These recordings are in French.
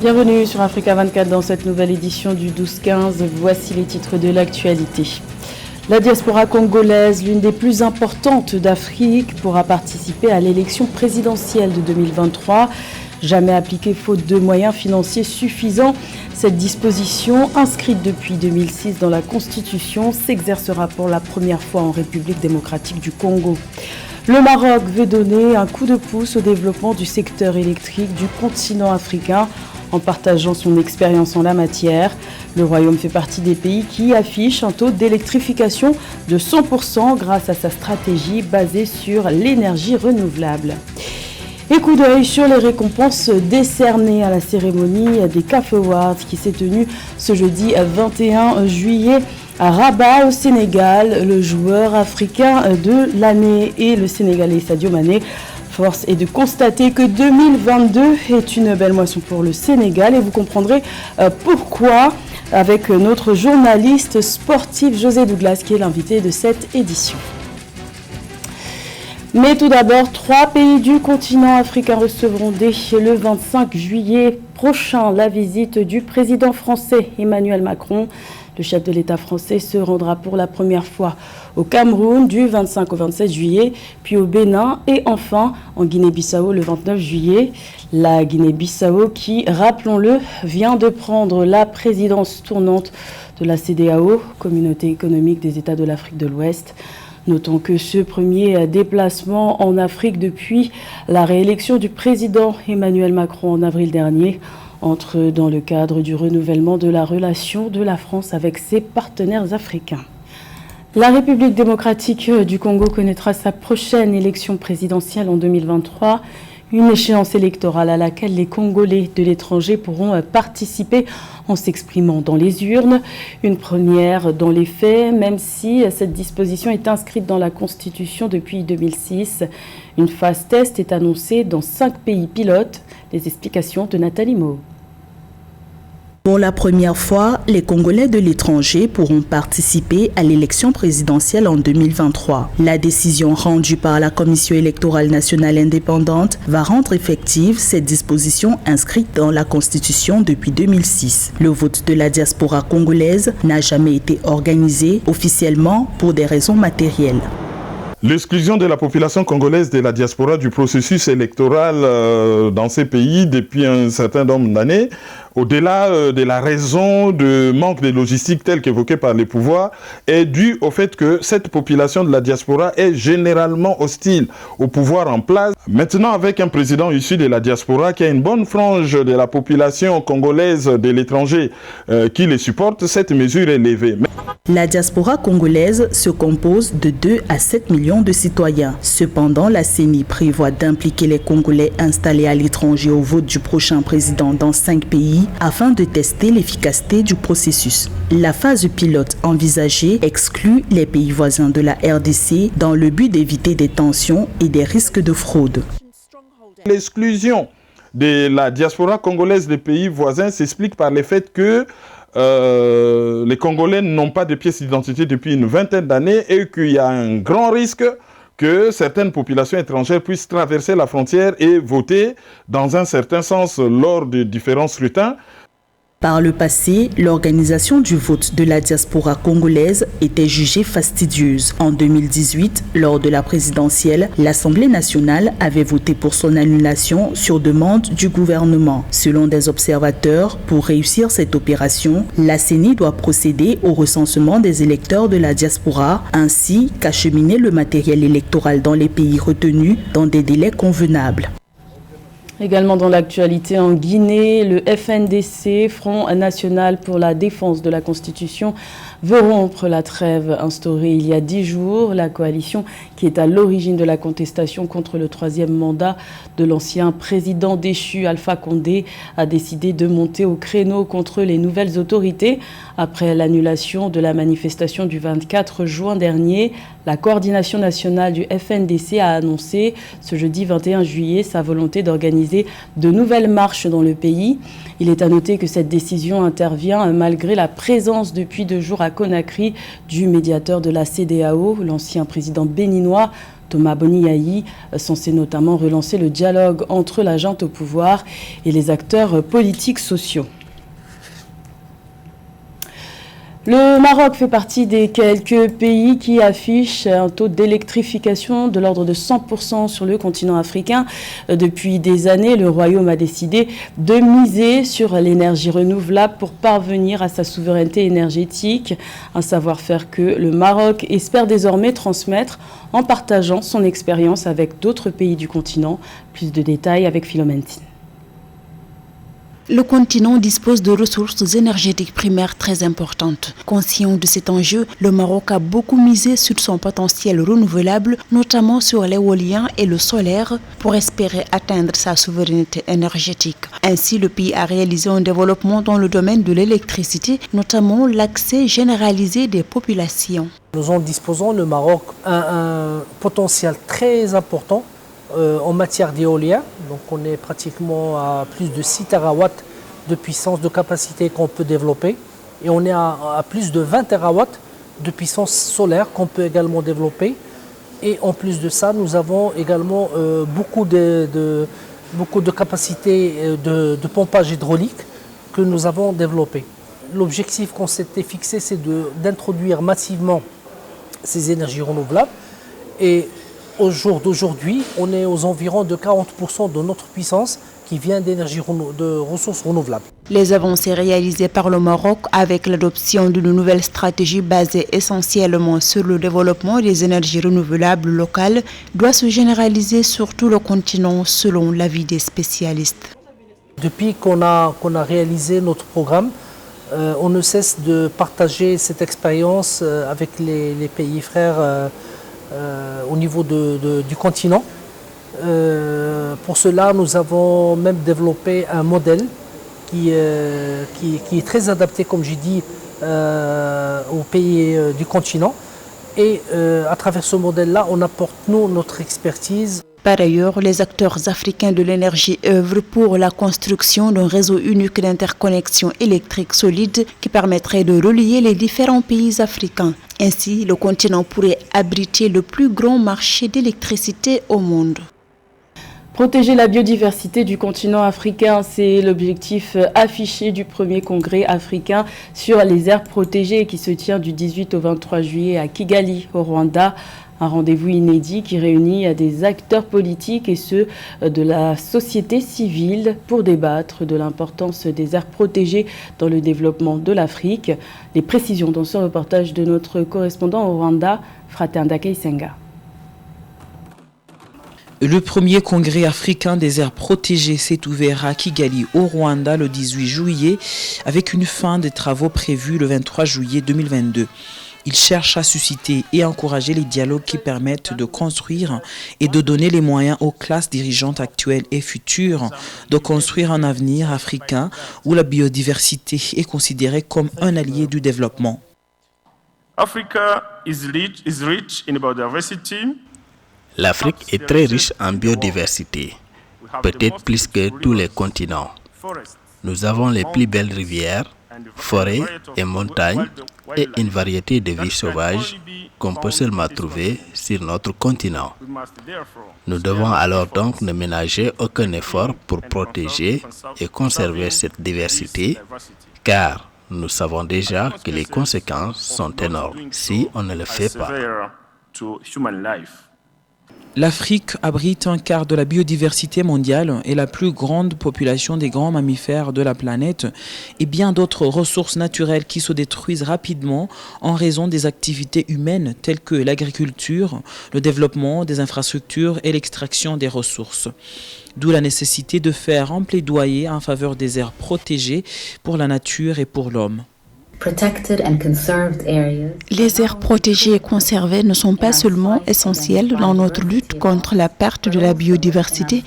Bienvenue sur Africa 24 dans cette nouvelle édition du 12-15. Voici les titres de l'actualité. La diaspora congolaise, l'une des plus importantes d'Afrique, pourra participer à l'élection présidentielle de 2023. Jamais appliquée faute de moyens financiers suffisants, cette disposition, inscrite depuis 2006 dans la Constitution, s'exercera pour la première fois en République démocratique du Congo. Le Maroc veut donner un coup de pouce au développement du secteur électrique du continent africain en partageant son expérience en la matière. Le Royaume fait partie des pays qui affichent un taux d'électrification de 100% grâce à sa stratégie basée sur l'énergie renouvelable. Et coup d'œil sur les récompenses décernées à la cérémonie des CAF Awards qui s'est tenue ce jeudi 21 juillet à Rabat au Sénégal. Le joueur africain de l'année est le Sénégalais Sadio Mané. Force est de constater que 2022 est une belle moisson pour le Sénégal et vous comprendrez pourquoi avec notre journaliste sportif José Douglas qui est l'invité de cette édition. Mais tout d'abord, 3 pays du continent africain recevront dès le 25 juillet prochain la visite du président français Emmanuel Macron. Le chef de l'État français se rendra pour la première fois au Cameroun du 25 au 27 juillet, puis au Bénin et enfin en Guinée-Bissau le 29 juillet. La Guinée-Bissau qui, rappelons-le, vient de prendre la présidence tournante de la CEDEAO, Communauté économique des États de l'Afrique de l'Ouest. Notons que ce premier déplacement en Afrique depuis la réélection du président Emmanuel Macron en avril dernier entre dans le cadre du renouvellement de la relation de la France avec ses partenaires africains. La République démocratique du Congo connaîtra sa prochaine élection présidentielle en 2023. Une échéance électorale à laquelle les Congolais de l'étranger pourront participer en s'exprimant dans les urnes. Une première dans les faits, même si cette disposition est inscrite dans la Constitution depuis 2006. Une phase test est annoncée dans 5 pays pilotes. Les explications de Nathalie Mo. Pour la première fois, les Congolais de l'étranger pourront participer à l'élection présidentielle en 2023. La décision rendue par la Commission électorale nationale indépendante va rendre effective cette disposition inscrite dans la Constitution depuis 2006. Le vote de la diaspora congolaise n'a jamais été organisé officiellement pour des raisons matérielles. L'exclusion de la population congolaise de la diaspora du processus électoral dans ces pays depuis un certain nombre d'années, au-delà de la raison de manque de logistique telle qu'évoquée par les pouvoirs, est due au fait que cette population de la diaspora est généralement hostile au pouvoir en place. Maintenant, avec un président issu de la diaspora qui a une bonne frange de la population congolaise de l'étranger qui les supporte, cette mesure est levée. La diaspora congolaise se compose de 2 à 7 millions de citoyens. Cependant, la CENI prévoit d'impliquer les Congolais installés à l'étranger au vote du prochain président dans 5 pays afin de tester l'efficacité du processus. La phase pilote envisagée exclut les pays voisins de la RDC dans le but d'éviter des tensions et des risques de fraude. L'exclusion de la diaspora congolaise des pays voisins s'explique par le fait que les Congolais n'ont pas de pièce d'identité depuis une vingtaine d'années et qu'il y a un grand risque que certaines populations étrangères puissent traverser la frontière et voter dans un certain sens lors de différents scrutins. Par le passé, l'organisation du vote de la diaspora congolaise était jugée fastidieuse. En 2018, lors de la présidentielle, l'Assemblée nationale avait voté pour son annulation sur demande du gouvernement. Selon des observateurs, pour réussir cette opération, la CENI doit procéder au recensement des électeurs de la diaspora ainsi qu'acheminer le matériel électoral dans les pays retenus dans des délais convenables. Également dans l'actualité en Guinée, le FNDC, Front National pour la défense de la Constitution, veut rompre la trêve instaurée il y a 10 jours. La coalition qui est à l'origine de la contestation contre le 3e mandat de l'ancien président déchu Alpha Condé a décidé de monter au créneau contre les nouvelles autorités. Après l'annulation de la manifestation du 24 juin dernier, la coordination nationale du FNDC a annoncé ce jeudi 21 juillet sa volonté d'organiser de nouvelles marches dans le pays. Il est à noter que cette décision intervient malgré la présence depuis 2 jours à Conakry du médiateur de la CEDEAO, l'ancien président béninois Thomas Boniaï, censé notamment relancer le dialogue entre la junte au pouvoir et les acteurs politiques sociaux. Le Maroc fait partie des quelques pays qui affichent un taux d'électrification de l'ordre de 100% sur le continent africain. Depuis des années, le Royaume a décidé de miser sur l'énergie renouvelable pour parvenir à sa souveraineté énergétique, un savoir-faire que le Maroc espère désormais transmettre en partageant son expérience avec d'autres pays du continent. Plus de détails avec Philomène. Le continent dispose de ressources énergétiques primaires très importantes. Conscient de cet enjeu, le Maroc a beaucoup misé sur son potentiel renouvelable, notamment sur l'éolien et le solaire, pour espérer atteindre sa souveraineté énergétique. Ainsi, le pays a réalisé un développement dans le domaine de l'électricité, notamment l'accès généralisé des populations. Nous en disposons, le Maroc a un potentiel très important en matière d'éolien. Donc on est pratiquement à plus de 6 terawatts de puissance de capacité qu'on peut développer. Et on est à plus de 20 terawatts de puissance solaire qu'on peut également développer. Et en plus de ça, nous avons également beaucoup de capacités de pompage hydraulique que nous avons développées. L'objectif qu'on s'était fixé, c'est d'introduire massivement ces énergies renouvelables. Et au jour d'aujourd'hui, on est aux environs de 40% de notre puissance qui vient de ressources renouvelables. Les avancées réalisées par le Maroc avec l'adoption d'une nouvelle stratégie basée essentiellement sur le développement des énergies renouvelables locales doivent se généraliser sur tout le continent selon l'avis des spécialistes. Depuis qu'on a réalisé notre programme, on ne cesse de partager cette expérience avec les pays frères au niveau du continent. Pour cela, nous avons même développé un modèle qui est très adapté, comme j'ai dit, aux pays du continent. Et à travers ce modèle-là, on apporte, nous, notre expertise. Par ailleurs, les acteurs africains de l'énergie œuvrent pour la construction d'un réseau unique d'interconnexion électrique solide qui permettrait de relier les différents pays africains. Ainsi, le continent pourrait abriter le plus grand marché d'électricité au monde. Protéger la biodiversité du continent africain, c'est l'objectif affiché du premier congrès africain sur les aires protégées qui se tient du 18 au 23 juillet à Kigali, au Rwanda. Un rendez-vous inédit qui réunit des acteurs politiques et ceux de la société civile pour débattre de l'importance des aires protégées dans le développement de l'Afrique. Les précisions dans ce reportage de notre correspondant au Rwanda, Fratenda Keisenga. Le premier congrès africain des aires protégées s'est ouvert à Kigali, au Rwanda, le 18 juillet, avec une fin des travaux prévus le 23 juillet 2022. Il cherche à susciter et encourager les dialogues qui permettent de construire et de donner les moyens aux classes dirigeantes actuelles et futures de construire un avenir africain où la biodiversité est considérée comme un allié du développement. L'Afrique est très riche en biodiversité, peut-être plus que tous les continents. Nous avons les plus belles rivières, forêts et montagnes et une variété de vie sauvage qu'on peut seulement trouver sur notre continent. Nous devons alors donc ne ménager aucun effort pour protéger et conserver cette diversité, car nous savons déjà que les conséquences sont énormes si on ne le fait pas. L'Afrique abrite un quart de la biodiversité mondiale et la plus grande population des grands mammifères de la planète et bien d'autres ressources naturelles qui se détruisent rapidement en raison des activités humaines telles que l'agriculture, le développement des infrastructures et l'extraction des ressources. D'où la nécessité de faire un plaidoyer en faveur des aires protégées pour la nature et pour l'homme. Les aires protégées et conservées ne sont pas seulement essentielles dans notre lutte contre la perte de la biodiversité,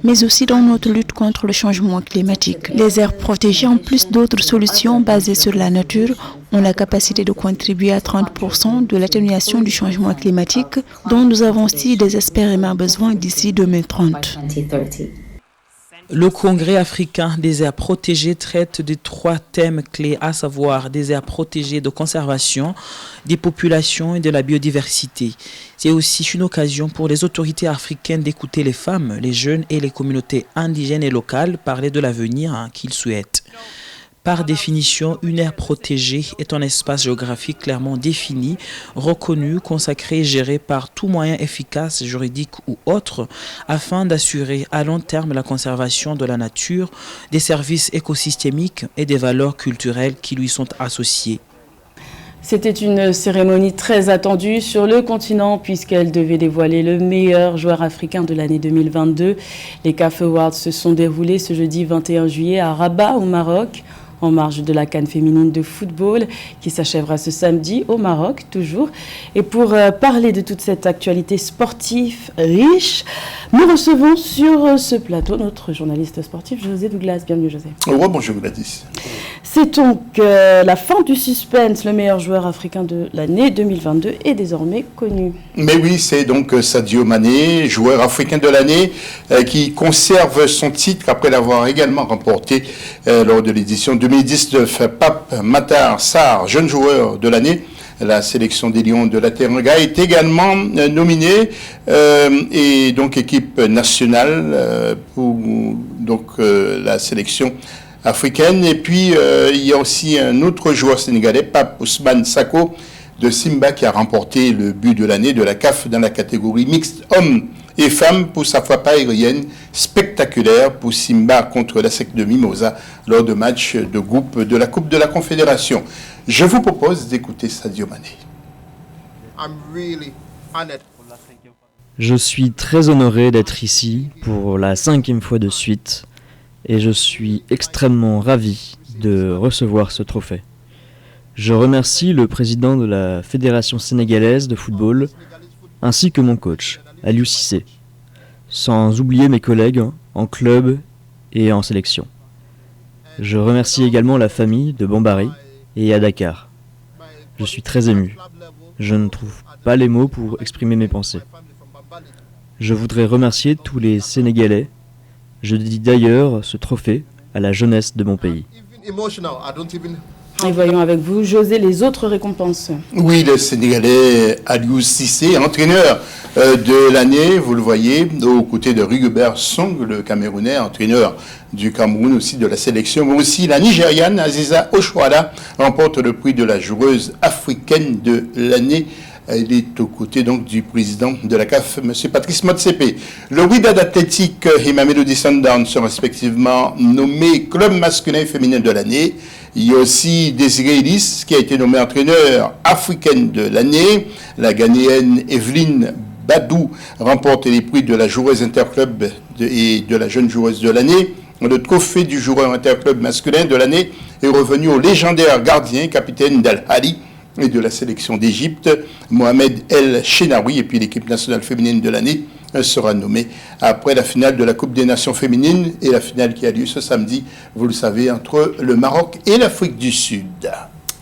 mais aussi dans notre lutte contre le changement climatique. Les aires protégées, en plus d'autres solutions basées sur la nature, ont la capacité de contribuer à 30% de l'atténuation du changement climatique, dont nous avons aussi désespérément besoin d'ici 2030. Le Congrès africain des aires protégées traite de 3 thèmes clés, à savoir des aires protégées de conservation, des populations et de la biodiversité. C'est aussi une occasion pour les autorités africaines d'écouter les femmes, les jeunes et les communautés indigènes et locales parler de l'avenir qu'ils souhaitent. Par définition, une aire protégée est un espace géographique clairement défini, reconnu, consacré et géré par tout moyen efficace, juridique ou autre, afin d'assurer à long terme la conservation de la nature, des services écosystémiques et des valeurs culturelles qui lui sont associées. C'était une cérémonie très attendue sur le continent puisqu'elle devait dévoiler le meilleur joueur africain de l'année 2022. Les CAF Awards se sont déroulés ce jeudi 21 juillet à Rabat au Maroc, en marge de la CAN féminine de football qui s'achèvera ce samedi au Maroc, toujours. Et pour parler de toute cette actualité sportive riche, nous recevons sur ce plateau notre journaliste sportif José Douglas. Bienvenue José. Oh, bonjour Gladys. C'est donc la fin du suspense. Le meilleur joueur africain de l'année 2022 est désormais connu. Mais oui, c'est donc Sadio Mané, joueur africain de l'année, qui conserve son titre après l'avoir également remporté lors de l'édition 2019. Pape Matar Sarr, jeune joueur de l'année, la sélection des Lions de la Teranga est également nominée et donc équipe nationale pour la sélection africaine. Et puis il y a aussi un autre joueur sénégalais, Pape Ousmane Sako de Simba, qui a remporté le but de l'année de la CAF dans la catégorie mixte hommes et femmes pour sa frappe aérienne spectaculaire pour Simba contre la SEC de Mimosa lors de matchs de groupe de la Coupe de la Confédération. Je vous propose d'écouter Sadio Mané. Je suis très honoré d'être ici pour la 5e fois de suite et je suis extrêmement ravi de recevoir ce trophée. Je remercie le président de la Fédération sénégalaise de football ainsi que mon coach, Aliou Cissé, sans oublier mes collègues en club et en sélection. Je remercie également la famille de Bambari et à Dakar. Je suis très ému. Je ne trouve pas les mots pour exprimer mes pensées. Je voudrais remercier tous les Sénégalais. Je dédie d'ailleurs ce trophée à la jeunesse de mon pays. Et voyons avec vous, José, les autres récompenses. Oui, le Sénégalais Aliou Cissé, entraîneur de l'année, vous le voyez, aux côtés de Rigobert Song, le Camerounais, entraîneur du Cameroun, aussi de la sélection, mais aussi la Nigériane Aziza Oshwala remporte le prix de la joueuse africaine de l'année. Il est aux côtés donc du président de la CAF, M. Patrice Motsepe. Le Wydad Athletic et Mamelodi Sundowns sont respectivement nommés club masculin et féminin de l'année. Il y a aussi Désiré Ellis qui a été nommé entraîneur africaine de l'année. La Ghanéenne Evelyne Badou remporte les prix de la joueuse interclub et de la jeune joueuse de l'année. Le trophée du joueur interclub masculin de l'année est revenu au légendaire gardien, capitaine d'Al-Hali et de la sélection d'Égypte, Mohamed El Chenaoui. Et puis l'équipe nationale féminine de l'année sera nommée après la finale de la Coupe des Nations féminines et la finale qui a lieu ce samedi, vous le savez, entre le Maroc et l'Afrique du Sud.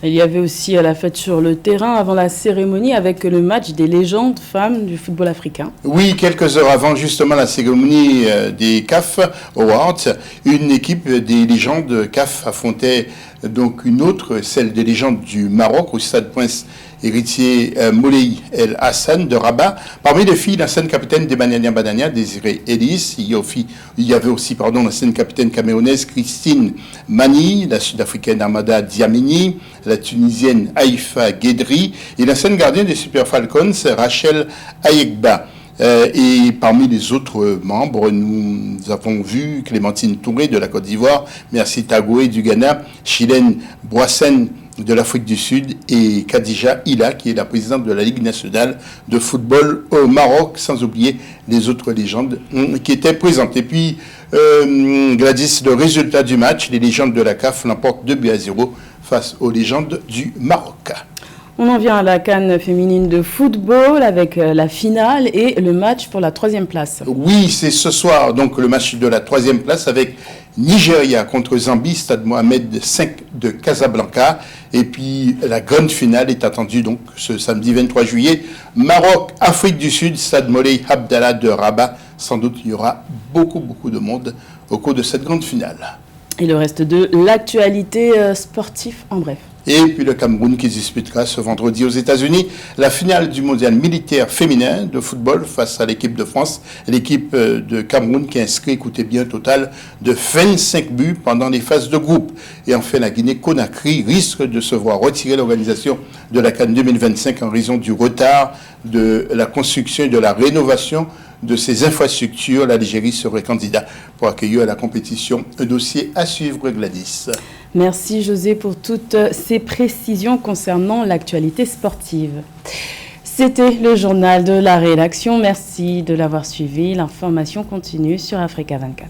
Il y avait aussi la fête sur le terrain avant la cérémonie avec le match des légendes femmes du football africain. Oui, quelques heures avant justement la cérémonie des CAF Awards, une équipe des légendes CAF affrontait donc une autre, celle des légendes du Maroc au Stade Prince Héritier Moulay El Hassan de Rabat. Parmi les filles, l'ancienne capitaine des Banania, Désiré Ellis. Il y avait aussi l'ancienne capitaine camerounaise Christine Mani, la sud-africaine Amada Diamini, la tunisienne Haïfa Guedri et l'ancienne gardienne des Super Falcons, Rachel Ayekba. Et parmi les autres membres, nous avons vu Clémentine Touré de la Côte d'Ivoire, Merci Tagoué du Ghana, Chilène Boissène de l'Afrique du Sud et Khadija Ila, qui est la présidente de la Ligue nationale de football au Maroc, sans oublier les autres légendes qui étaient présentes. Et puis, Gladys, le résultat du match, les légendes de la CAF l'emportent 2-0 face aux légendes du Maroc. On en vient à la CAN féminine de football avec la finale et le match pour la 3e place. Oui, c'est ce soir donc le match de la 3e place avec Nigeria contre Zambie, Stade Mohamed V de Casablanca. Et puis la grande finale est attendue donc ce samedi 23 juillet. Maroc, Afrique du Sud, Stade Moulay Abdallah de Rabat. Sans doute il y aura beaucoup de monde au cours de cette grande finale. Et le reste de l'actualité sportive en bref. Et puis le Cameroun qui disputera ce vendredi aux États-Unis la finale du mondial militaire féminin de football face à l'équipe de France. L'équipe de Cameroun qui inscrit, écoutez bien, un total de 25 buts pendant les phases de groupe. Et enfin, la Guinée-Conakry risque de se voir retirer l'organisation de la CAN 2025 en raison du retard de la construction et de la rénovation de ces infrastructures. L'Algérie serait candidat pour accueillir la compétition. Un dossier à suivre, Gladys. Merci José pour toutes ces précisions concernant l'actualité sportive. C'était le journal de la rédaction. Merci de l'avoir suivi. L'information continue sur Africa 24.